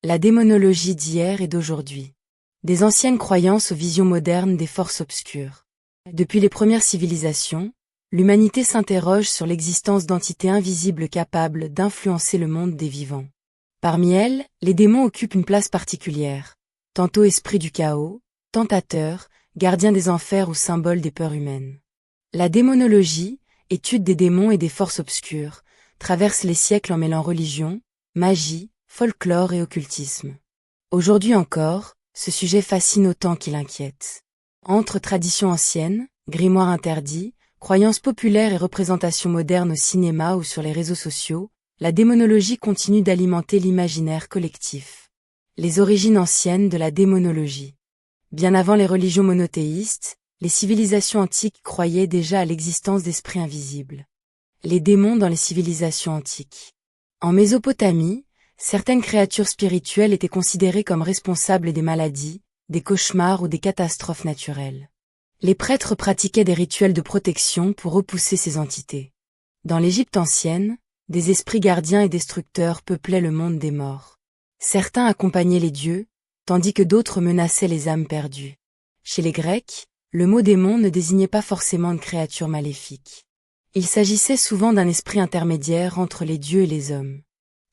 La démonologie d'hier et d'aujourd'hui. Des anciennes croyances aux visions modernes des forces obscures. Depuis les premières civilisations, l'humanité s'interroge sur l'existence d'entités invisibles capables d'influencer le monde des vivants. Parmi elles, les démons occupent une place particulière, tantôt esprits du chaos, tentateurs, gardiens des enfers ou symboles des peurs humaines. La démonologie, étude des démons et des forces obscures, traverse les siècles en mêlant religion, magie, folklore et occultisme. Aujourd'hui encore, ce sujet fascine autant qu'il inquiète. Entre traditions anciennes, grimoires interdits, croyances populaires et représentations modernes au cinéma ou sur les réseaux sociaux, la démonologie continue d'alimenter l'imaginaire collectif. Les origines anciennes de la démonologie. Bien avant les religions monothéistes, les civilisations antiques croyaient déjà à l'existence d'esprits invisibles. Les démons dans les civilisations antiques. En Mésopotamie, certaines créatures spirituelles étaient considérées comme responsables des maladies, des cauchemars ou des catastrophes naturelles. Les prêtres pratiquaient des rituels de protection pour repousser ces entités. Dans l'Égypte ancienne, des esprits gardiens et destructeurs peuplaient le monde des morts. Certains accompagnaient les dieux, tandis que d'autres menaçaient les âmes perdues. Chez les Grecs, le mot démon ne désignait pas forcément une créature maléfique. Il s'agissait souvent d'un esprit intermédiaire entre les dieux et les hommes.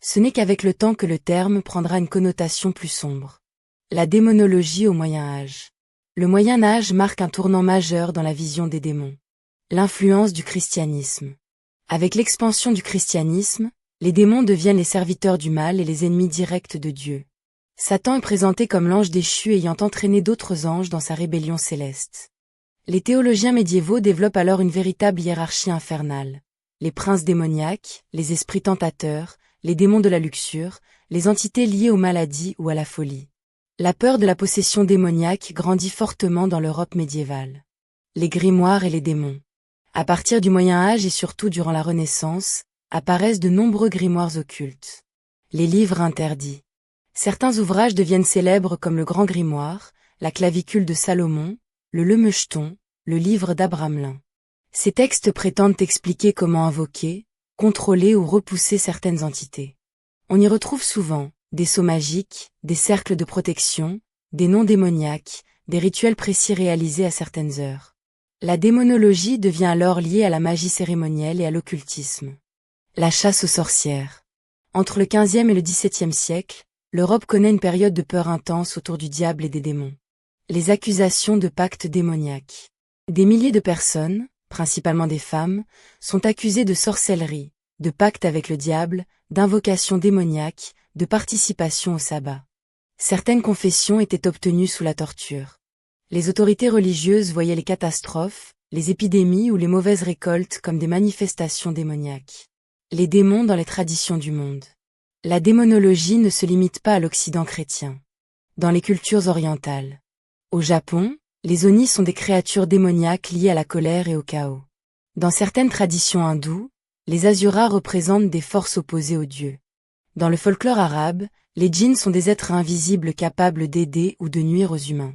Ce n'est qu'avec le temps que le terme prendra une connotation plus sombre. La démonologie au Moyen Âge. Le Moyen Âge marque un tournant majeur dans la vision des démons. L'influence du christianisme. Avec l'expansion du christianisme, les démons deviennent les serviteurs du mal et les ennemis directs de Dieu. Satan est présenté comme l'ange déchu ayant entraîné d'autres anges dans sa rébellion céleste. Les théologiens médiévaux développent alors une véritable hiérarchie infernale. Les princes démoniaques, les esprits tentateurs, les démons de la luxure, les entités liées aux maladies ou à la folie. La peur de la possession démoniaque grandit fortement dans l'Europe médiévale. Les grimoires et les démons. À partir du Moyen Âge et surtout durant la Renaissance, apparaissent de nombreux grimoires occultes. Les livres interdits. Certains ouvrages deviennent célèbres comme le Grand Grimoire, la Clavicule de Salomon, le Lemeucheton, le livre d'Abramelin. Ces textes prétendent expliquer comment invoquer, contrôler ou repousser certaines entités. On y retrouve souvent des sceaux magiques, des cercles de protection, des noms démoniaques, des rituels précis réalisés à certaines heures. La démonologie devient alors liée à la magie cérémonielle et à l'occultisme. La chasse aux sorcières. Entre le XVe et le XVIIe siècle, l'Europe connaît une période de peur intense autour du diable et des démons. Les accusations de pactes démoniaques. Des milliers de personnes, principalement des femmes, sont accusées de sorcellerie, de pacte avec le diable, d'invocation démoniaque, de participation au sabbat. Certaines confessions étaient obtenues sous la torture. Les autorités religieuses voyaient les catastrophes, les épidémies ou les mauvaises récoltes comme des manifestations démoniaques. Les démons dans les traditions du monde. La démonologie ne se limite pas à l'Occident chrétien. Dans les cultures orientales. Au Japon, les Oni sont des créatures démoniaques liées à la colère et au chaos. Dans certaines traditions hindoues, les Asuras représentent des forces opposées aux dieux. Dans le folklore arabe, les djinns sont des êtres invisibles capables d'aider ou de nuire aux humains.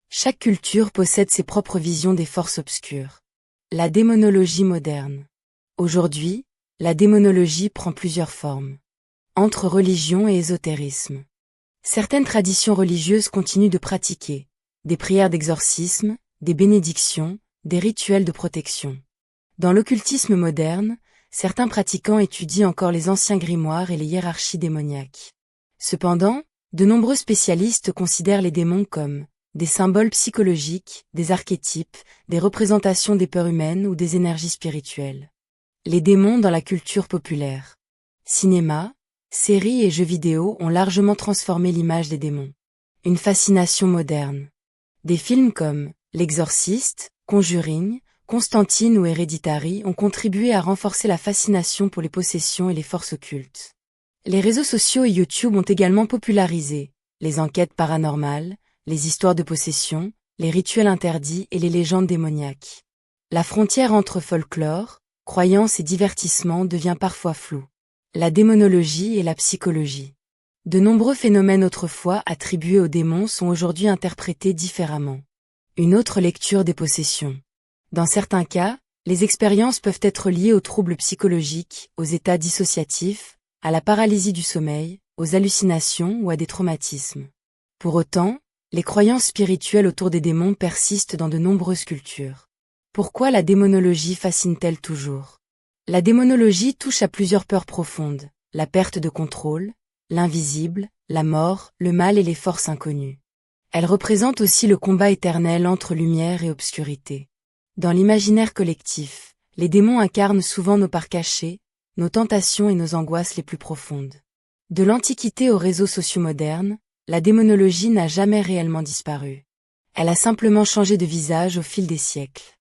Chaque culture possède ses propres visions des forces obscures. La démonologie moderne. Aujourd'hui, la démonologie prend plusieurs formes. Entre religion et ésotérisme. Certaines traditions religieuses continuent de pratiquer des prières d'exorcisme, des bénédictions, des rituels de protection. Dans l'occultisme moderne, certains pratiquants étudient encore les anciens grimoires et les hiérarchies démoniaques. Cependant, de nombreux spécialistes considèrent les démons comme des symboles psychologiques, des archétypes, des représentations des peurs humaines ou des énergies spirituelles. Les démons dans la culture populaire. Cinéma, séries et jeux vidéo ont largement transformé l'image des démons. Une fascination moderne. Des films comme L'Exorciste, Conjuring, Constantine ou Hereditary ont contribué à renforcer la fascination pour les possessions et les forces occultes. Les réseaux sociaux et YouTube ont également popularisé les enquêtes paranormales, les histoires de possession, les rituels interdits et les légendes démoniaques. La frontière entre folklore, croyance et divertissement devient parfois floue. La démonologie et la psychologie. De nombreux phénomènes autrefois attribués aux démons sont aujourd'hui interprétés différemment. Une autre lecture des possessions. Dans certains cas, les expériences peuvent être liées aux troubles psychologiques, aux états dissociatifs, à la paralysie du sommeil, aux hallucinations ou à des traumatismes. Pour autant, les croyances spirituelles autour des démons persistent dans de nombreuses cultures. Pourquoi la démonologie fascine-t-elle toujours? La démonologie touche à plusieurs peurs profondes, la perte de contrôle, l'invisible, la mort, le mal et les forces inconnues. Elle représente aussi le combat éternel entre lumière et obscurité. Dans l'imaginaire collectif, les démons incarnent souvent nos parts cachées, nos tentations et nos angoisses les plus profondes. De l'Antiquité aux réseaux sociaux modernes, la démonologie n'a jamais réellement disparu. Elle a simplement changé de visage au fil des siècles.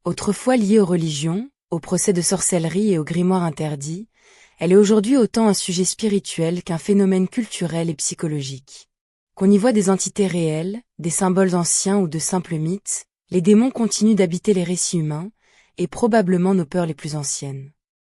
Autrefois liée aux religions, aux procès de sorcellerie et aux grimoires interdits, elle est aujourd'hui autant un sujet spirituel qu'un phénomène culturel et psychologique. Qu'on y voit des entités réelles, des symboles anciens ou de simples mythes, les démons continuent d'habiter les récits humains, et probablement nos peurs les plus anciennes.